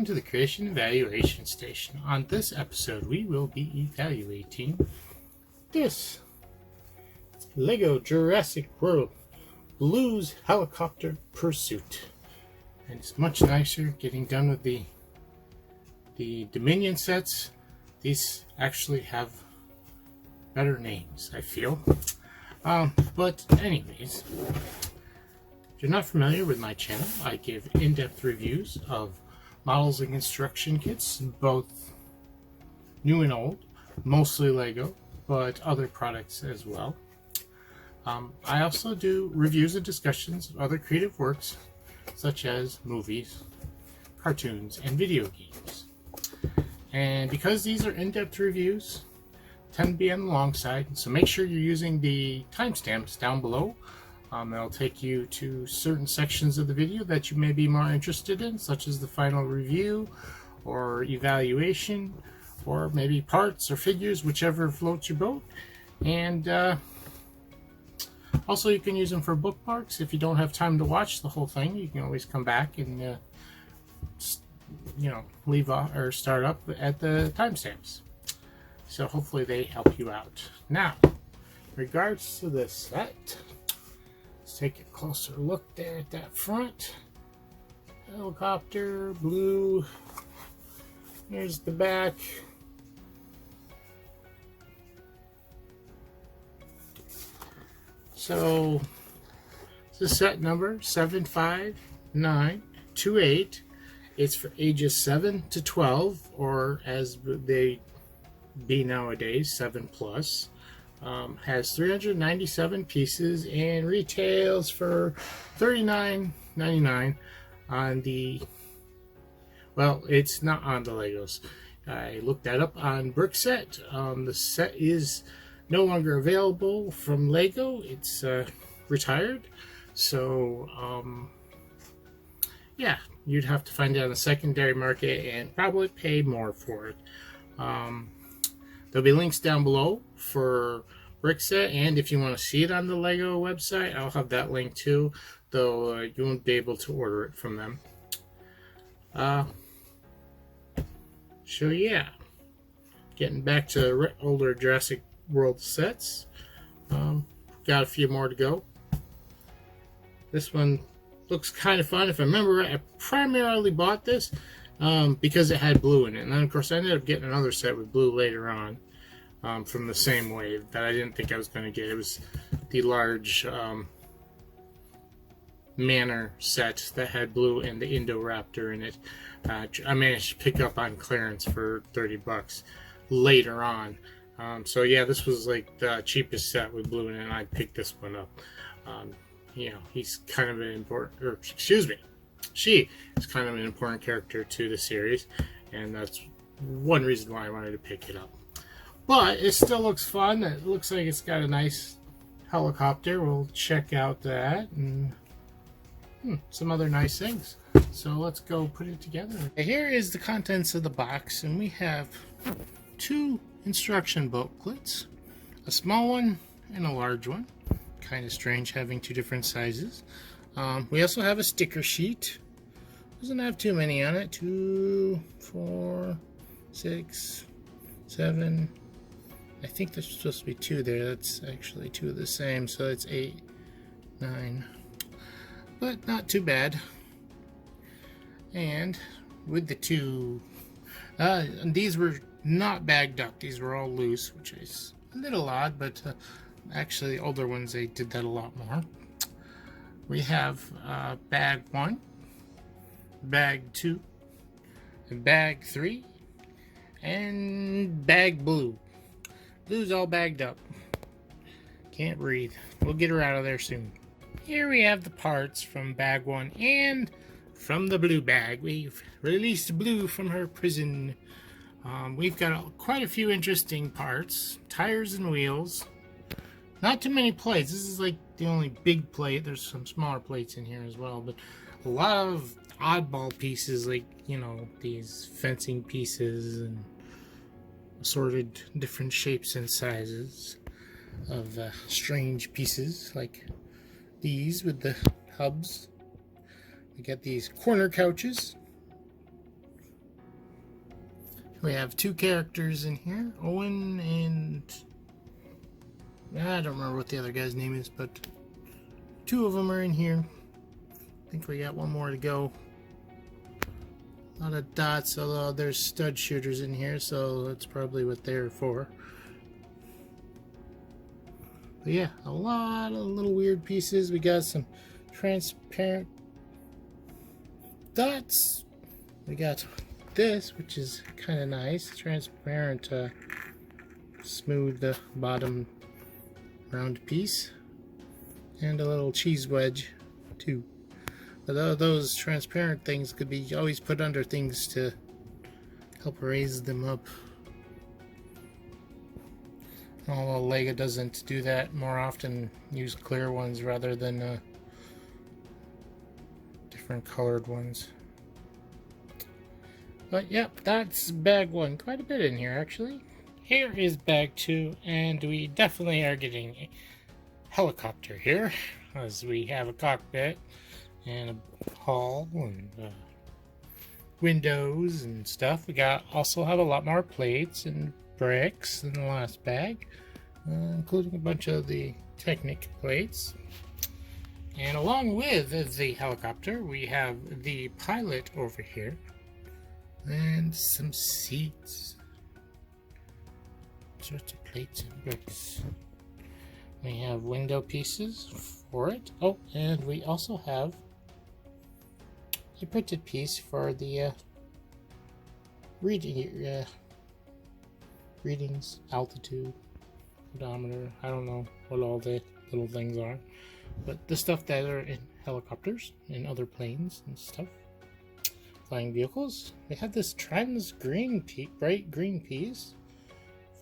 Welcome to the Creation Evaluation Station. On this episode, we will be evaluating this Lego Jurassic World Blue's Helicopter Pursuit. And it's much nicer getting done with the Dominion sets. These actually have better names, I feel. But anyways, if you're not familiar with my channel, I give in-depth reviews of models and construction kits, both new and old, mostly Lego, but other products as well. I also do reviews and discussions of other creative works, such as movies, cartoons, and video games. And because these are in-depth reviews, tend to be on the long side, so make sure you're using the timestamps down below. That'll take you to certain sections of the video that you may be more interested in, such as the final review or evaluation, or maybe parts or figures, whichever floats your boat. And also you can use them for bookmarks. If you don't have time to watch the whole thing, you can always come back and leave off or start up at the timestamps. So hopefully they help you out. Now, in regards to this set, let's take a closer look there at that front. Helicopter Blue. There's the back. So this is set number 75928. It's for ages 7 to 12, or as they be nowadays, 7 plus. Has 397 pieces and retails for $39.99 on the, well, it's not on the Legos. I looked that up on Brickset. The set is no longer available from Lego. It's retired. So yeah, you'd have to find it on the secondary market and probably pay more for it. There'll be links down below for Brickset, and if you want to see it on the Lego website, I'll have that link too, though you won't be able to order it from them. So yeah, getting back to older Jurassic World sets. Got a few more to go. This one looks kind of fun. If I remember right, I primarily bought this because it had blue in it, and then of course I ended up getting another set with blue later on from the same wave that I didn't think I was going to get. It was the large Manor set that had blue and the Indoraptor in it. I managed to pick up on clearance for 30 bucks later on. So yeah, this was like the cheapest set with blue in it, and I picked this one up. He's kind of an important, or excuse me, she is kind of an important character to the series, and that's one reason why I wanted to pick it up. But it still looks fun. It looks like it's got a nice helicopter. We'll check out that and some other nice things. So let's go put it together. Here is the contents of the box, and we have 2 instruction booklets, a small one and a large one. Kind of strange having 2 different sizes. We also have a sticker sheet. Doesn't have too many on it. 2, 4, 6, 7. I think there's supposed to be 2 there. That's actually 2 of the same, so it's 8, 9. But not too bad. And with the 2, these were not bagged up. These were all loose, which is a little odd, but actually older ones, they did that a lot more. We have bag 1, bag 2, bag 3, and bag blue. Blue's all bagged up. Can't breathe. We'll get her out of there soon. Here we have the parts from bag 1 and from the blue bag. We've released Blue from her prison. We've got quite a few interesting parts. Tires and wheels. Not too many plates. This is like the only big plate. There's some smaller plates in here as well, but a lot of oddball pieces, like, these fencing pieces and assorted different shapes and sizes of strange pieces, like these with the hubs. We got these corner couches, We have two characters in here, Owen and I don't remember what the other guy's name is, but two of them are in here. I think we got one more to go. A lot of dots, although there's stud shooters in here, so that's probably what they're for. But yeah, a lot of little weird pieces. We got some transparent dots. We got this, which is kind of nice, transparent, smooth bottom round piece, and a little cheese wedge too. But those transparent things could be always put under things to help raise them up. Although Lego doesn't do that more often, use clear ones rather than different colored ones. But yep, that's bag one. Quite a bit in here actually. Here is bag two, and we definitely are getting a helicopter here, as we have a cockpit and a hall and windows and stuff. We also have a lot more plates and bricks than the last bag, including a bunch of the Technic plates. And along with the helicopter, we have the pilot over here and some seats. Sorts of plates and bricks. We have window pieces for it. Oh, and we also have a printed piece for the readings, altitude, odometer. I don't know what all the little things are, but the stuff that are in helicopters and other planes and stuff. Flying vehicles. We have this trans green bright green piece.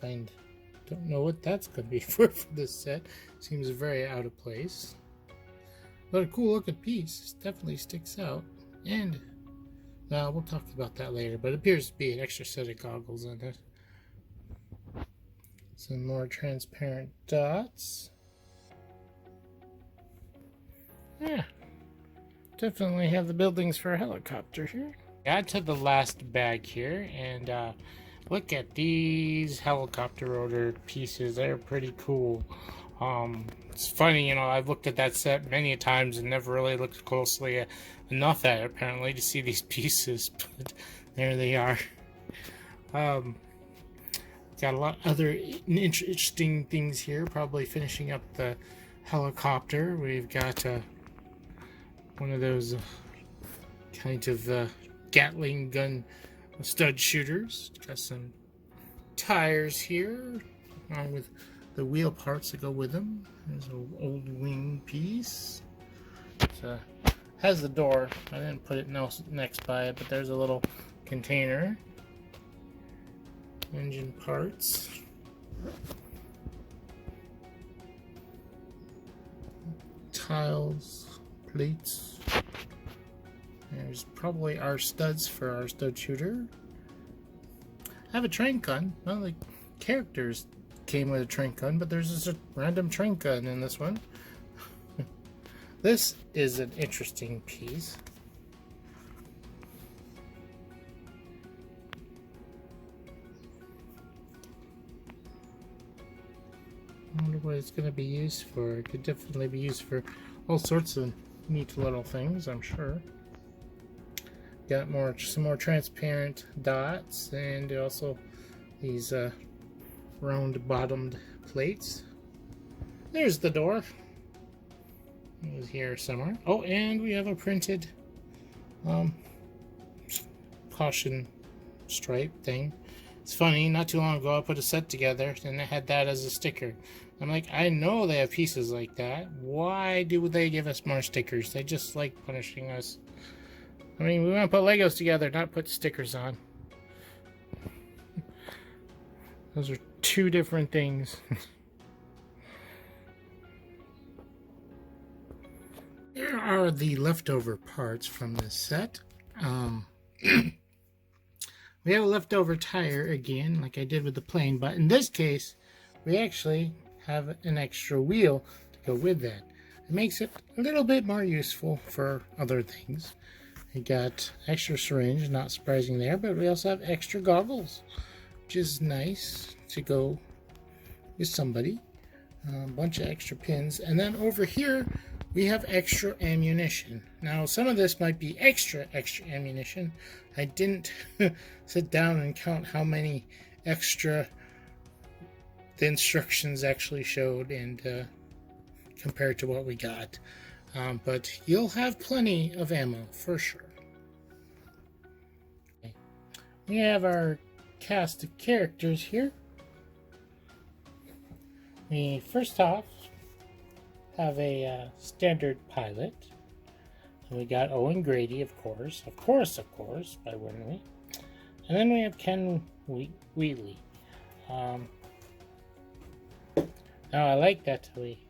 Don't know what that's going to be for this set. Seems very out of place. But a cool looking piece. Definitely sticks out. And we'll talk about that later, but it appears to be an extra set of goggles in it. Some more transparent dots. Yeah, definitely have the buildings for a helicopter here. Add to the last bag here, and look at these helicopter rotor pieces. They're pretty cool. It's funny, you know, I've looked at that set many times and never really looked closely enough at it, apparently, to see these pieces, but there they are. Got a lot of other interesting things here, probably finishing up the helicopter. We've got one of those kind of Gatling gun stud shooters. Got some tires here, along with the wheel parts that go with them. There's an old wing piece. It has the door. I didn't put it next by it, but there's a little container. Engine parts. Tiles, plates. There's probably our studs for our stud shooter. I have a train gun. Well, the characters came with a train gun, but there's just a random train gun in this one. This is an interesting piece. I wonder what it's going to be used for. It could definitely be used for all sorts of neat little things, I'm sure. Got some more transparent dots, and also these round bottomed plates. There's the door. It was here somewhere. Oh, and we have a printed caution stripe thing. It's funny, not too long ago I put a set together and I had that as a sticker. I'm like, I know they have pieces like that. Why do they give us more stickers? They just like punishing us. I mean, we want to put Legos together, not put stickers on. Those are two different things. Here are the leftover parts from this set. We have a leftover tire again, like I did with the plane, but in this case, we actually have an extra wheel to go with that. It makes it a little bit more useful for other things. We got extra syringe, not surprising there, but we also have extra goggles, which is nice to go with somebody. A bunch of extra pins. And then over here, we have extra ammunition. Now, some of this might be extra ammunition. I didn't sit down and count how many extra the instructions actually showed and compared to what we got. But you'll have plenty of ammo for sure. Okay. We have our cast of characters here. We first off have a standard pilot. And we got Owen Grady, of course, by Winley. And then we have Ken Wheatley. Now I like that we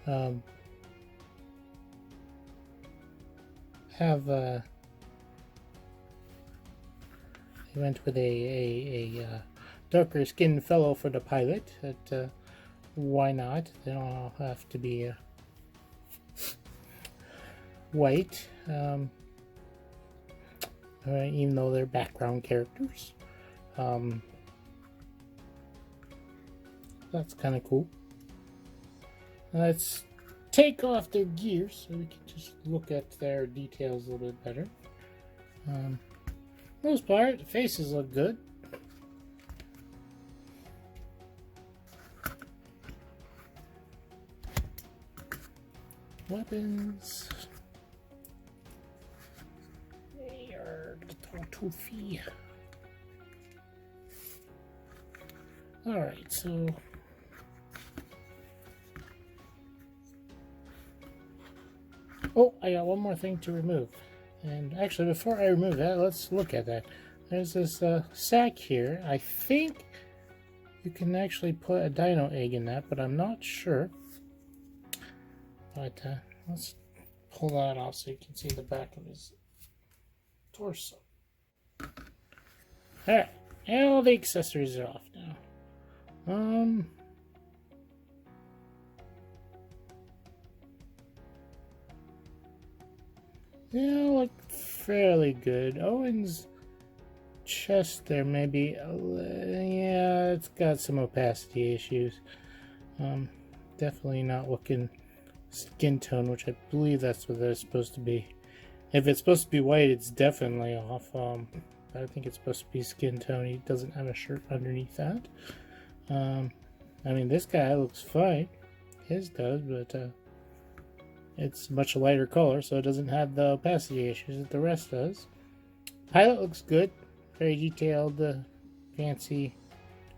have he went with a darker skinned fellow for the pilot. That why not? They don't all have to be white, even though they're background characters. That's kind of cool. Let's take off their gear so we can just look at their details a little bit better. Most part, the faces look good. Weapons. They are the toofy. Alright, so oh, I got one more thing to remove. And actually, before I remove that, let's look at that. There's this sack here. I think you can actually put a dino egg in that, but I'm not sure. But let's pull that off so you can see the back of his torso. Alright, and all the accessories are off now. Yeah, look fairly good. Owen's chest there maybe, yeah, it's got some opacity issues. Definitely not looking skin tone, which I believe that's what they're supposed to be. If it's supposed to be white, it's definitely off. I think it's supposed to be skin tone. He doesn't have a shirt underneath that. I mean, this guy looks fine. His does, but it's a much lighter color, so it doesn't have the opacity issues that the rest does. Pilot looks good. Very detailed, fancy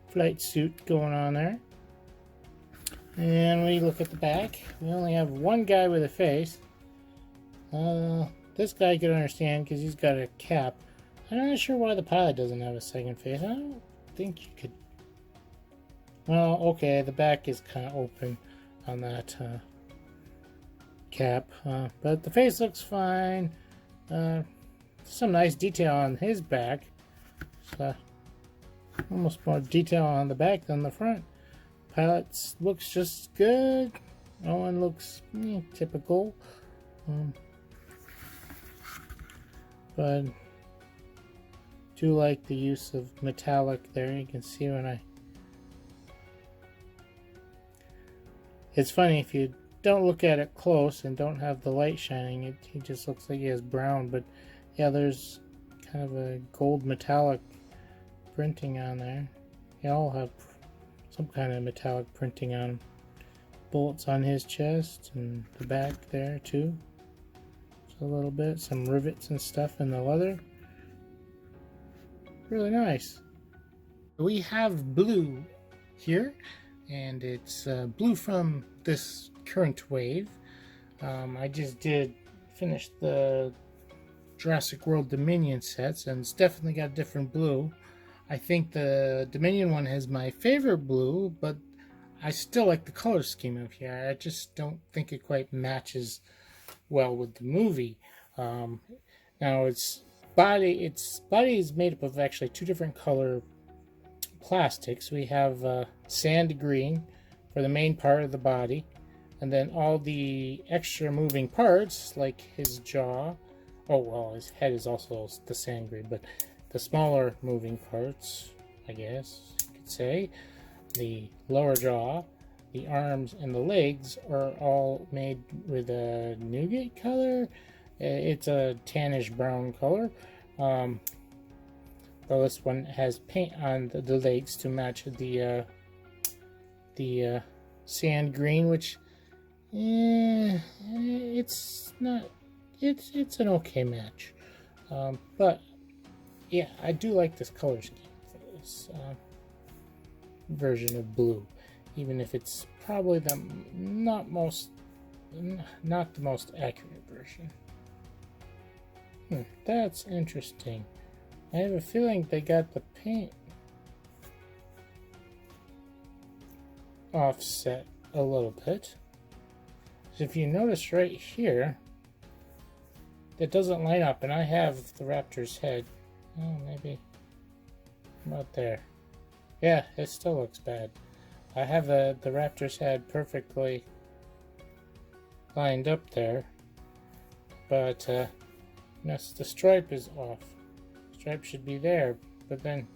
flight suit going on there. And when you look at the back, we only have one guy with a face. This guy could understand because he's got a cap. I'm not sure why the pilot doesn't have a second face. I don't think you could. Well, okay, the back is kind of open on that cap, but the face looks fine. Some nice detail on his back. So, almost more detail on the back than the front. Pilot looks just good. Owen looks typical. But do like the use of metallic there. You can see when I... It's funny, if you don't look at it close and don't have the light shining, he just looks like he has brown. But yeah, there's kind of a gold metallic printing on there. They all have some kind of metallic printing on them. Bullets on his chest and the back there too. Just a little bit, some rivets and stuff in the leather. Really nice. We have Blue here, and it's Blue from this current wave. I just did finish the Jurassic World Dominion sets, and it's definitely got a different blue. I think the Dominion one has my favorite blue, but I still like the color scheme of here. I just don't think it quite matches well with the movie. Now its body is made up of actually two different color plastics. We have sand green for the main part of the body, And then all the extra moving parts, like his jaw, oh well, his head is also the same grade, but the smaller moving parts, I guess you could say, the lower jaw, the arms, and the legs are all made with a nougat color. It's a tannish brown color. Though this one has paint on the legs to match the sand green, which it's not. It's an okay match, but yeah, I do like this color scheme for this version of blue, even if it's probably not the most accurate version. That's interesting. I have a feeling they got the paint offset a little bit. So if you notice right here, it doesn't line up, and I have the raptor's head. Oh, maybe about there. Yeah, it still looks bad. I have the raptor's head perfectly lined up there, but yes, the stripe is off. The stripe should be there, but then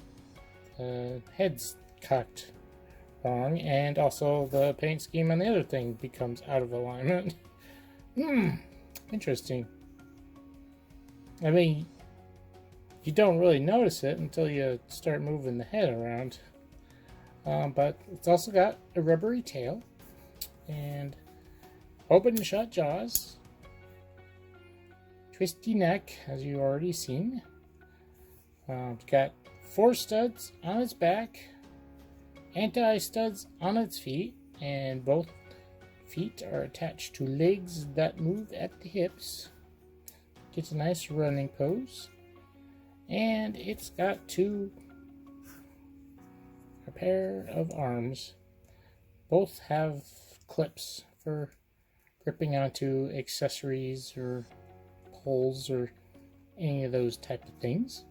the head's cocked wrong, and also the paint scheme on the other thing becomes out of alignment. Interesting. I mean, you don't really notice it until you start moving the head around. But it's also got a rubbery tail and open and shut jaws, twisty neck, as you already seen. It's got 4 studs on its back, anti-studs on its feet, and both feet are attached to legs that move at the hips. Gets a nice running pose, and it's got a pair of arms. Both have clips for gripping onto accessories or poles or any of those type of things.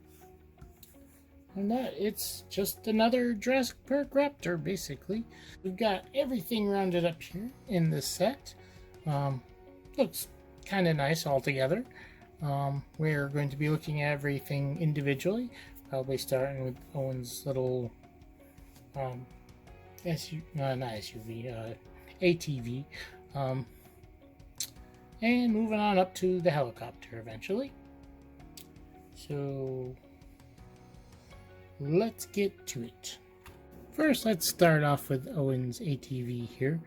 And that it's just another Jurassic Park Raptor, basically. We've got everything rounded up here in this set. Looks kind of nice altogether. We're going to be looking at everything individually, probably starting with Owen's little ATV, and moving on up to the helicopter eventually. So let's get to it. First, let's start off with Owen's ATV here.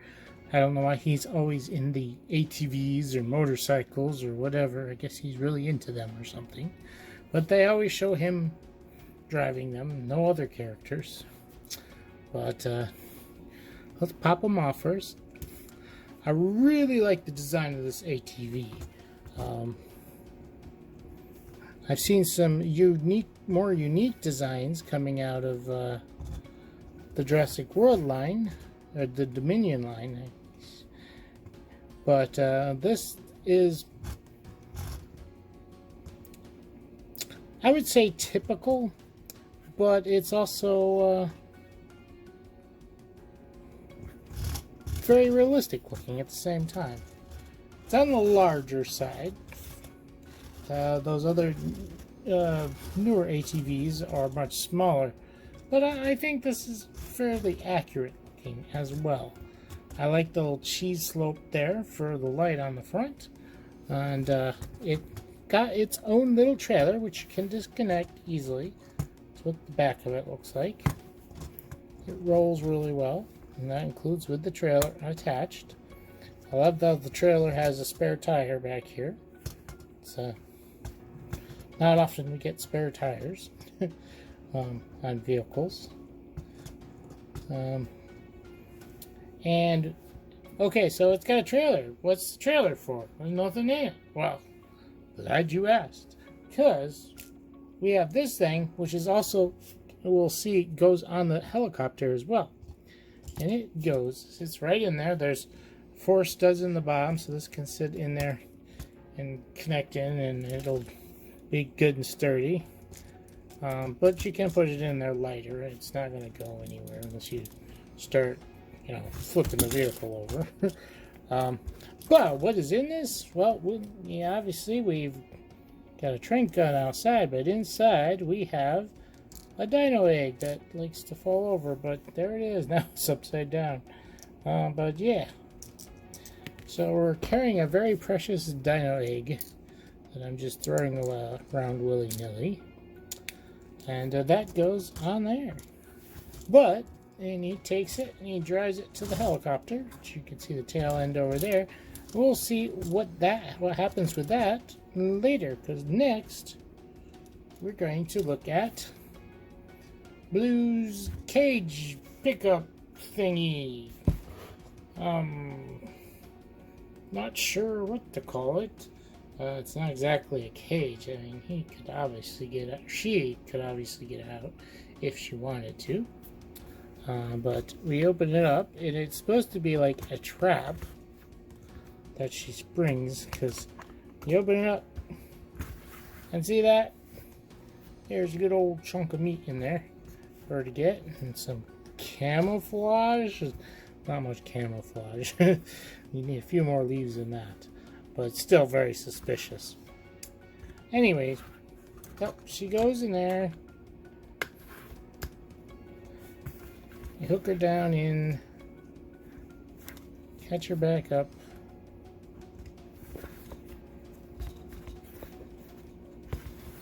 I don't know why he's always in the ATVs or motorcycles or whatever. I guess he's really into them or something. But they always show him driving them, no other characters. But let's pop them off first. I really like the design of this ATV. I've seen some more unique designs coming out of the Jurassic World line, or the Dominion line. But this is, I would say, typical, but it's also very realistic looking at the same time. It's on the larger side. Those other newer ATVs are much smaller, but I think this is fairly accurate looking as well. I like the little cheese slope there for the light on the front, and it got its own little trailer which you can disconnect easily. That's what the back of it looks like. It rolls really well, and that includes with the trailer attached. I love that the trailer has a spare tire back here. It's not often we get spare tires on vehicles. And okay, so it's got a trailer. What's the trailer for? There's nothing in it. Well, glad you asked, because we have this thing, which is also, we'll see, goes on the helicopter as well. And it sits right in there. There's 4 studs in the bottom, so this can sit in there and connect in, and it'll be good and sturdy. But you can put it in there lighter. It's not going to go anywhere unless you start, flipping the vehicle over. But what is in this? Well, yeah, obviously we've got a train gun outside, but inside we have a dino egg that likes to fall over, but there it is. Now it's upside down. But yeah. So we're carrying a very precious dino egg that I'm just throwing around willy-nilly. And that goes on there. But, and he takes it and he drives it to the helicopter, which you can see the tail end over there. We'll see what happens with that later, because next we're going to look at Blue's cage pickup thingy. Not sure what to call it. It's not exactly a cage. I mean, he could obviously get out. She could obviously get out if she wanted to. But we open it up, and it's supposed to be like a trap that she springs, because you open it up and see that? There's a good old chunk of meat in there for her to get, and some camouflage. Not much camouflage. You need a few more leaves than that, but it's still very suspicious. Anyways, yep, she goes in there. You hook her down in, catch her back up.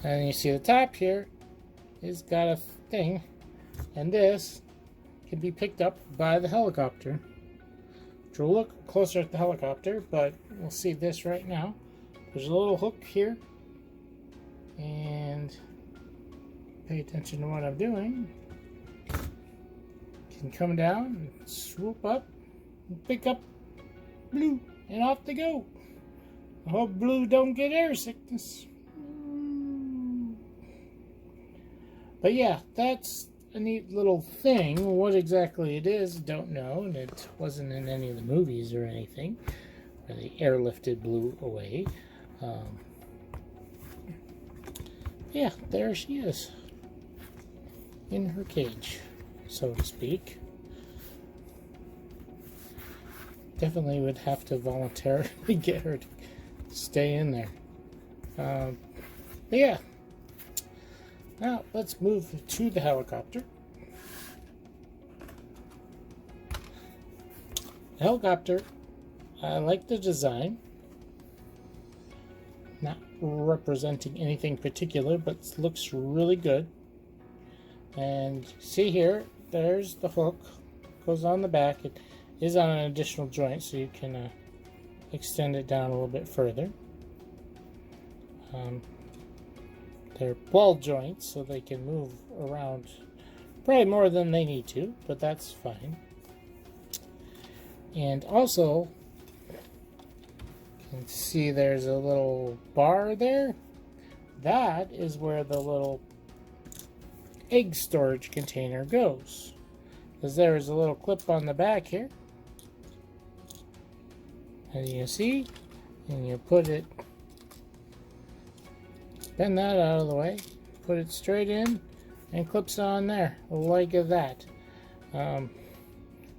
And you see the top here is got a thing, and this can be picked up by the helicopter. Which we'll look closer at the helicopter, but we'll see this right now. There's a little hook here, and pay attention to what I'm doing. Can come down and swoop up and pick up Blue, and off they go. I hope Blue don't get air sickness. But yeah, that's a neat little thing. What exactly it is, don't know, and it wasn't in any of the movies or anything where they airlifted Blue away. Yeah, there she is in her cage, so to speak. Definitely would have to voluntarily get her to stay in there. But yeah. Now, let's move to the helicopter. The helicopter, I like the design. Not representing anything particular, but looks really good. And see here, there's the hook. Goes on the back. It is on an additional joint, so you can extend it down a little bit further. They're ball joints, so they can move around probably more than they need to, but that's fine. And also, you can see there's a little bar there. That is where the little egg storage container goes. Because there is a little clip on the back here. And you see, and you put it, bend that out of the way, put it straight in, and clips on there, like that.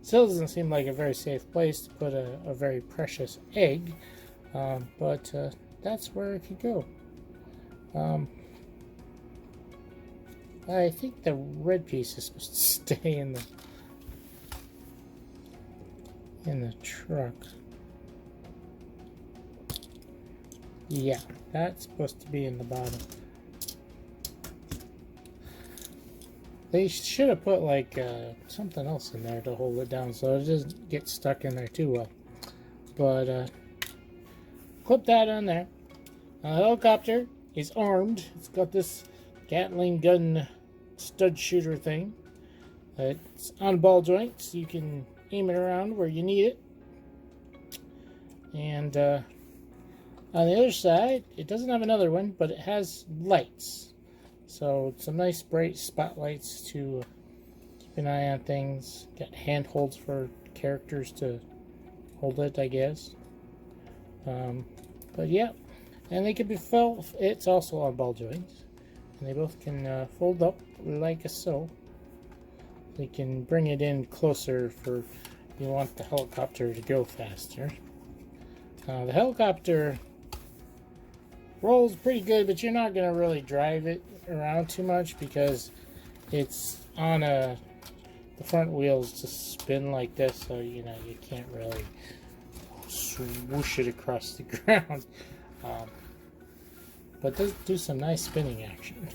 Still doesn't seem like a very safe place to put a very precious egg, but that's where it could go. I think the red piece is supposed to stay in the truck. Yeah, that's supposed to be in the bottom. They should have put like something else in there to hold it down so it doesn't get stuck in there too well. But clip that on there. The helicopter is armed. It's got this Gatling gun stud shooter thing. It's on ball joints. You can aim it around where you need it. And on the other side, it doesn't have another one, but it has lights. So some nice bright spotlights to keep an eye on things. Got handholds for characters to hold it, I guess. But yeah, and they can be filled. It's also on ball joints, and they both can fold up like so. They can bring it in closer for you want the helicopter to go faster. The helicopter rolls pretty good, but you're not going to really drive it around too much because it's on the front wheels just spin like this, so you can't really swoosh it across the ground. But does do some nice spinning action.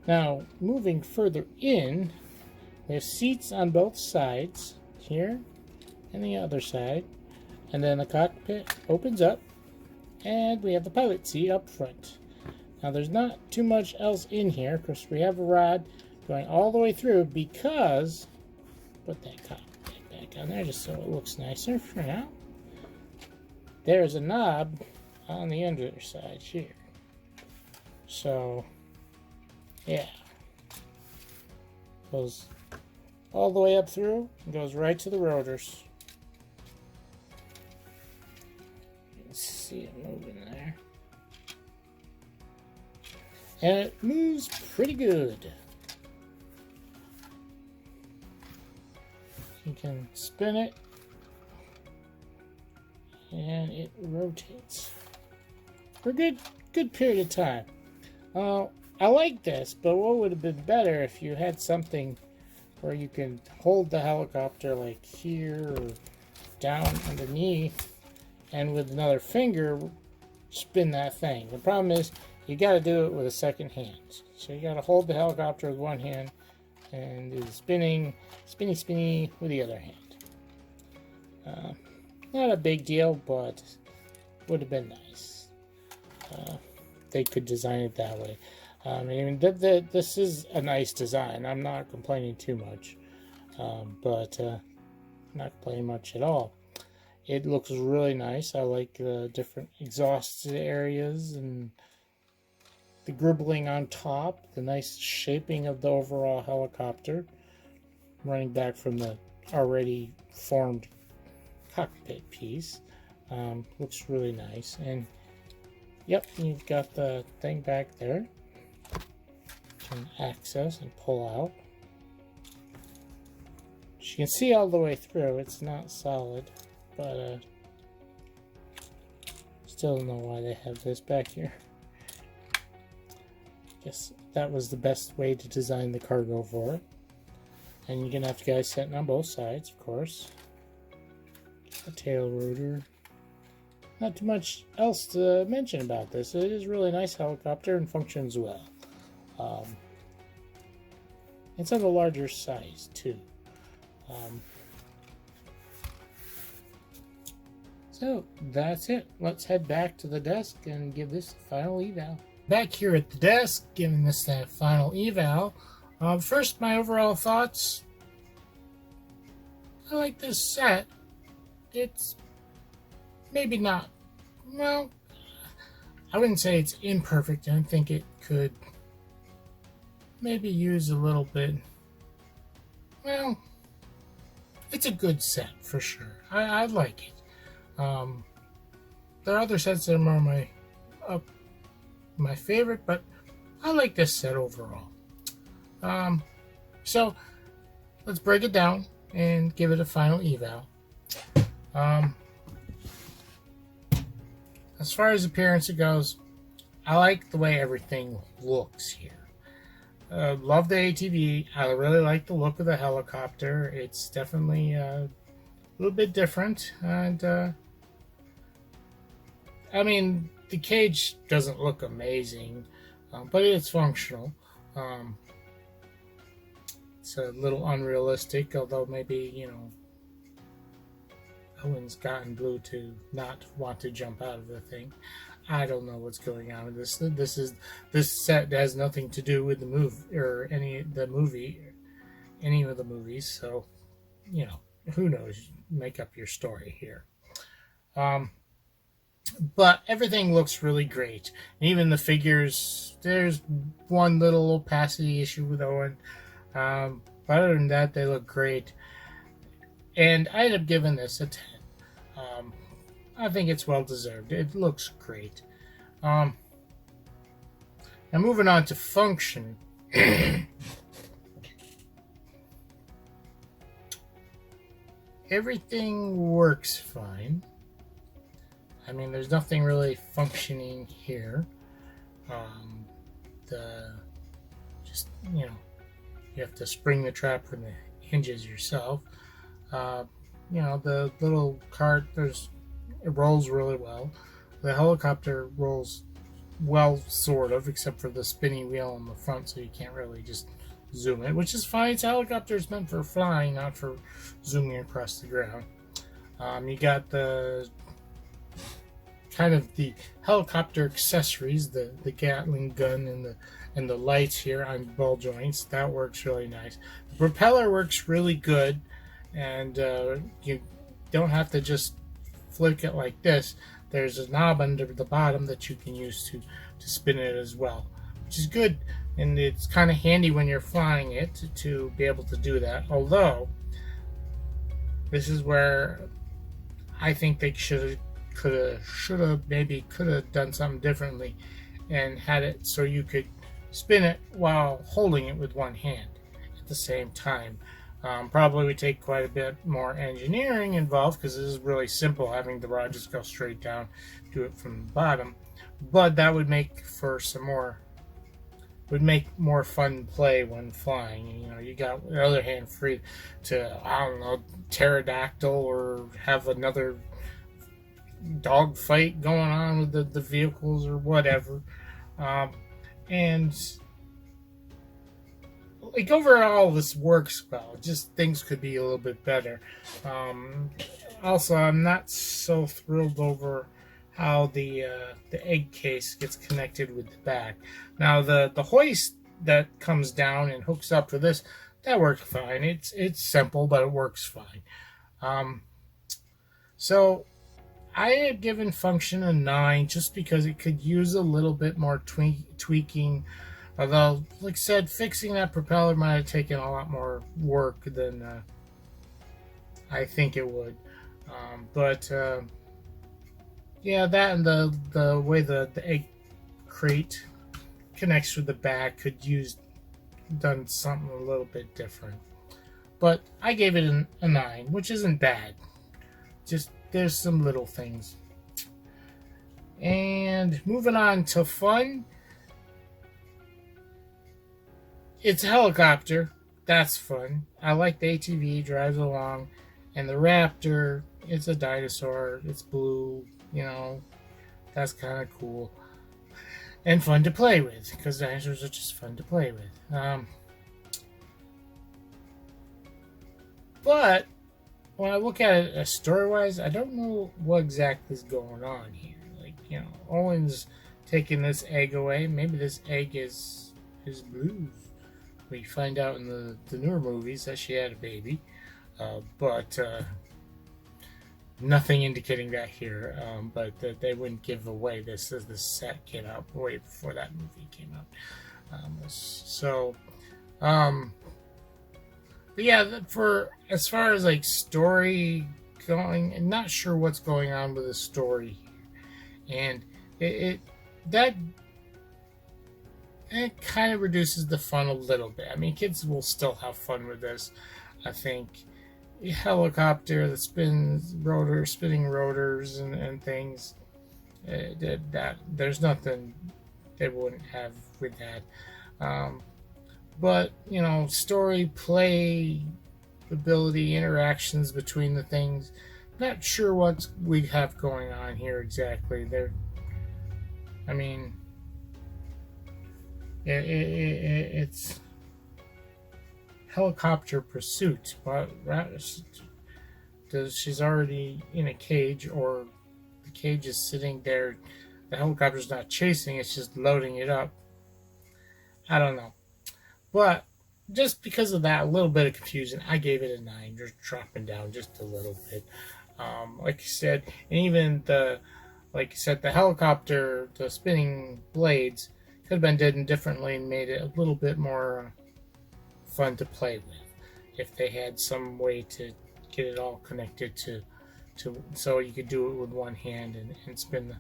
Now, moving further in, we have seats on both sides, here and the other side. And then the cockpit opens up, and we have the pilot seat up front. Now, there's not too much else in here. Of course, we have a rod going all the way through because, put that cockpit back on there just so it looks nicer for now. There's a knob on the underside here. So, yeah. Goes all the way up through and goes right to the rotors. You can see it moving there. And it moves pretty good. You can spin it and it rotates for a good period of time. I like this, but what would have been better if you had something where you can hold the helicopter like here or down underneath and with another finger spin that thing. The problem is you got to do it with a second hand. So you got to hold the helicopter with one hand and do the spinny with the other hand. Not a big deal, but would have been nice. They could design it that way. I mean, this is a nice design. I'm not complaining too much, but not complaining much at all. It looks really nice. I like the different exhaust areas and the gribbling on top, the nice shaping of the overall helicopter, running back from the already formed cockpit piece. Looks really nice. And yep, you've got the thing back there. Can access and pull out. As you can see all the way through, it's not solid, but still don't know why they have this back here. Guess that was the best way to design the cargo for it. And you're gonna have guys sitting on both sides, of course. A tail rotor. Not too much else to mention about this. It is a really nice helicopter and functions well. It's on the larger size too. So that's it. Let's head back to the desk and give this a final eval. Back here at the desk, giving this that final eval. First, my overall thoughts. I like this set. It's maybe not, well, I wouldn't say it's imperfect. I think it could maybe use a little bit. Well, it's a good set for sure. I like it. There are other sets that are more my favorite, but I like this set overall. So let's break it down and give it a final eval. As far as appearance goes, I like the way everything looks here. Love the ATV. I really like the look of the helicopter. It's definitely a little bit different, and I mean, the cage doesn't look amazing, but it's functional. It's a little unrealistic, although maybe, Owen's gotten Blue to not want to jump out of the thing. I don't know what's going on with this. This set has nothing to do with the movie or any of the movies. So, who knows? Make up your story here. But everything looks really great. And even the figures. There's one little opacity issue with Owen. But other than that, they look great. And I ended up giving this a 10. I think it's well deserved. It looks great. Now moving on to function. everything works fine. I mean, there's nothing really functioning here. Um, the just you have to spring the trap from the hinges yourself. Uh, the little cart, it rolls really well. The helicopter rolls well, sort of, except for the spinning wheel on the front, so you can't really just zoom it, which is fine. It's a helicopter. It's meant for flying, not for zooming across the ground. You got the kind of the helicopter accessories, the Gatling gun and the lights here on ball joints. That works really nice. The propeller works really good, and you don't have to just flick it like this. There's a knob under the bottom that you can use to spin it as well, which is good, and it's kind of handy when you're flying it to be able to do that. Although this is where I think they should have done something differently and had it so you could spin it while holding it with one hand at the same time. Probably would take quite a bit more engineering involved, because this is really simple, having the rod just go straight down, do it from the bottom. But that would make for more fun play when flying. You got the other hand free to, I don't know, pterodactyl or have another dog fight going on with the vehicles or whatever. And like overall, this works well. Just things could be a little bit better. Also, I'm not so thrilled over how the egg case gets connected with the back. Now the hoist that comes down and hooks up to this, that works fine. It's simple, but it works fine. So I had given function a 9 just because it could use a little bit more tweaking. Although, like I said, fixing that propeller might have taken a lot more work than I think it would. Yeah, that and the way the egg crate connects with the back could done something a little bit different. But I gave it a 9, which isn't bad. Just there's some little things. And moving on to fun. It's a helicopter. That's fun. I like the ATV, drives along. And the Raptor, it's a dinosaur. It's blue. That's kind of cool. And fun to play with, because dinosaurs are just fun to play with. But when I look at it story-wise, I don't know what exactly is going on here. Like, Owen's taking this egg away. Maybe this egg is blue. We find out in the newer movies that she had a baby, but nothing indicating that here. But they wouldn't give away this as the set came out way before that movie came out. But yeah, for as far as like story going, I'm not sure what's going on with the story here, and it kind of reduces the fun a little bit. I mean, kids will still have fun with this. I think a helicopter that spinning rotors and things. That there's nothing they wouldn't have with that. But story, play, ability, interactions between the things. Not sure what we have going on here exactly. It's helicopter pursuit, but she's already in a cage, or the cage is sitting there. The helicopter's not chasing; it's just loading it up. I don't know, but just because of that, a little bit of confusion, I gave it a 9, just dropping down just a little bit. Like you said, and even the helicopter, the spinning blades could have been done differently and made it a little bit more fun to play with if they had some way to get it all connected to so you could do it with one hand and spin the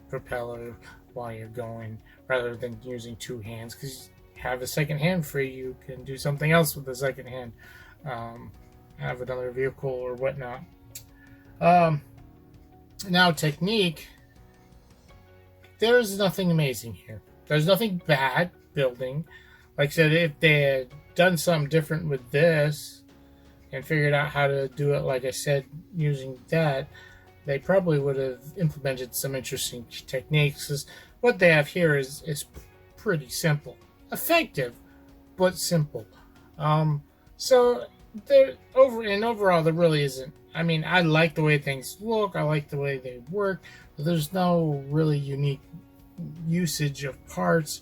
propeller while you're going, rather than using two hands, because you have a second hand free, you can do something else with the second hand. have another vehicle or whatnot. Now technique, there is nothing amazing here. There's nothing bad building. Like I said, if they had done something different with this and figured out how to do it, like I said, using that, they probably would have implemented some interesting techniques. Because what they have here is pretty simple, effective, but simple. So overall, there really isn't. I mean, I like the way things look. I like the way they work. But there's no really unique usage of parts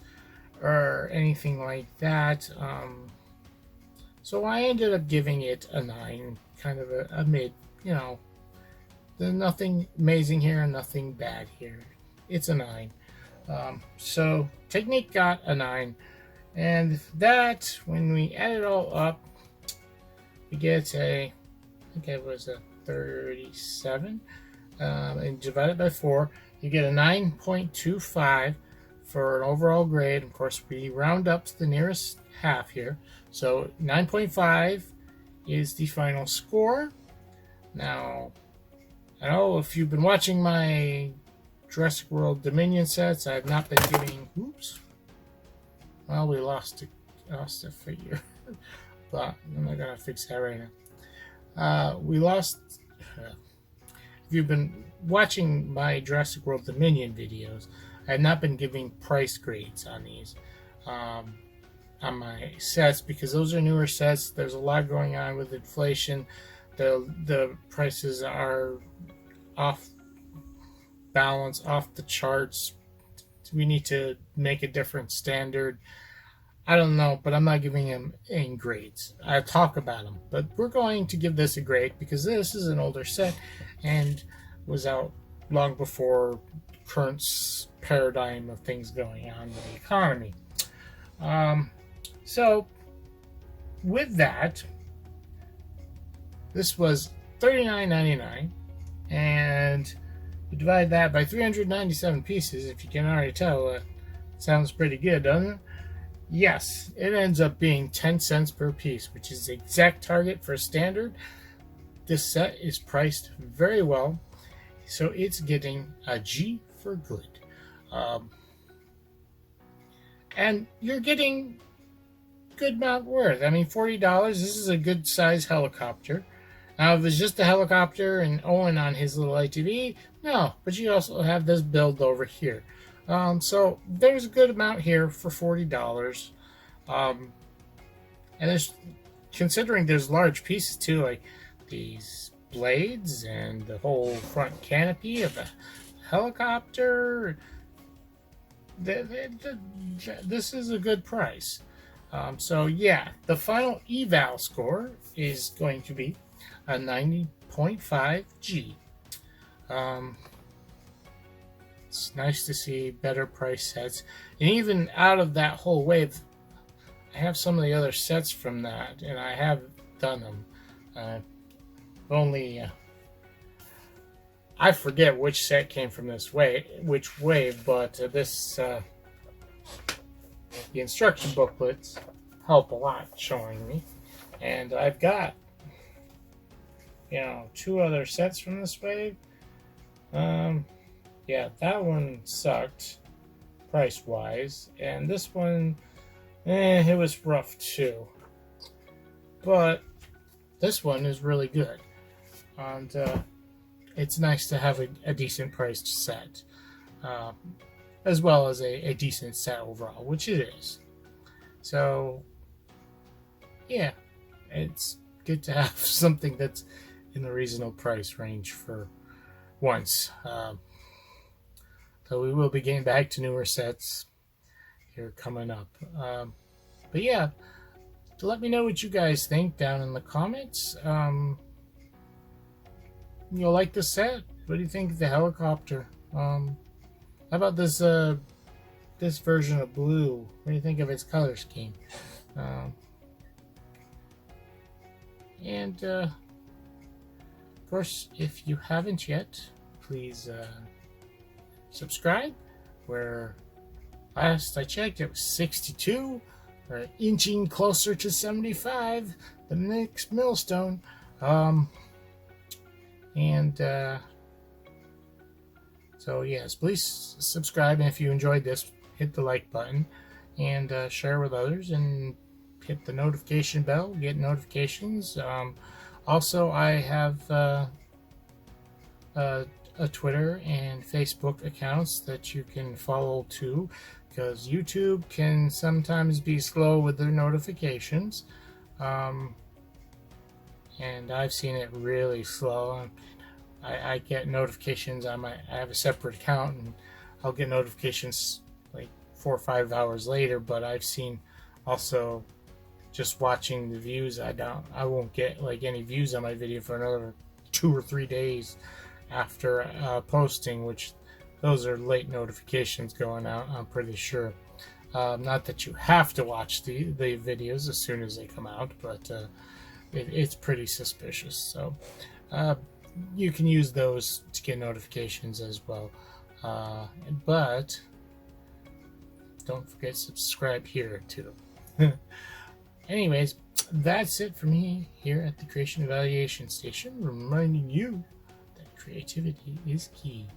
or anything like that. So I ended up giving it a 9, kind of a mid. You know, there's nothing amazing here and nothing bad here. It's a 9. So technique got a 9, and that, when we add it all up, we get I think it was a 37, and divide it by 4, you get a 9.25 for an overall grade. Of course, we round up to the nearest half here, so 9.5 is the final score. Now, I know if you've been watching my Jurassic World Dominion sets, I have not been giving. Oops. Well, we lost a figure, but I'm not gonna fix that right now. We lost. If you've been watching my Jurassic World Dominion videos, I have not been giving price grades on these, on my sets, because those are newer sets. There's a lot going on with inflation. The prices are off balance, off the charts. We need to make a different standard. I don't know, but I'm not giving them any grades. I talk about them, but we're going to give this a grade because this is an older set and was out long before current paradigm of things going on in the economy. So with that, this was $39.99, and you divide that by 397 pieces. If you can already tell, it sounds pretty good, doesn't it? Yes, it ends up being 10 cents per piece, which is the exact target for standard. This set is priced very well, so it's getting a G for good. And you're getting good amount worth. I mean, $40, this is a good size helicopter. Now, if it's just a helicopter and Owen on his little ATV, no, but you also have this build over here. So there's a good amount here for $40. And there's, considering there's large pieces too, like these blades and the whole front canopy of the helicopter, this is a good price. So yeah, the final eval score is going to be a 90.5 G. It's nice to see better price sets. And even out of that whole wave, I have some of the other sets from that, and I have done them. I forget which set came from which wave, but this the instruction booklets help a lot showing me. And I've got, 2 other sets from this wave. Yeah, that one sucked price-wise, and this one, it was rough too. But this one is really good, and it's nice to have a decent priced set, as well as a decent set overall, which it is. So, yeah, it's good to have something that's in the reasonable price range for once. So we will be getting back to newer sets here coming up. But yeah, let me know what you guys think down in the comments. You'll like the set? What do you think of the helicopter? How about this this version of blue? What do you think of its color scheme? And of course, if you haven't yet, please subscribe. Where last I checked, it was 62. We're inching closer to 75, the next milestone. And so yes, please subscribe, and if you enjoyed this, hit the like button and share with others, and hit the notification bell, get notifications. Also, I have a Twitter and Facebook accounts that you can follow too, because YouTube can sometimes be slow with their notifications, and I've seen it really slow. I get notifications on I have a separate account, and I'll get notifications like 4 or 5 hours later, but I've seen also just watching the views, I won't get like any views on my video for another 2 or 3 days after posting, which those are late notifications going out, I'm pretty sure. Not that you have to watch the videos as soon as they come out, but it's pretty suspicious. So you can use those to get notifications as well. But don't forget to subscribe here too. Anyways, that's it for me here at the Creation Evaluation Station, reminding you that creativity is key.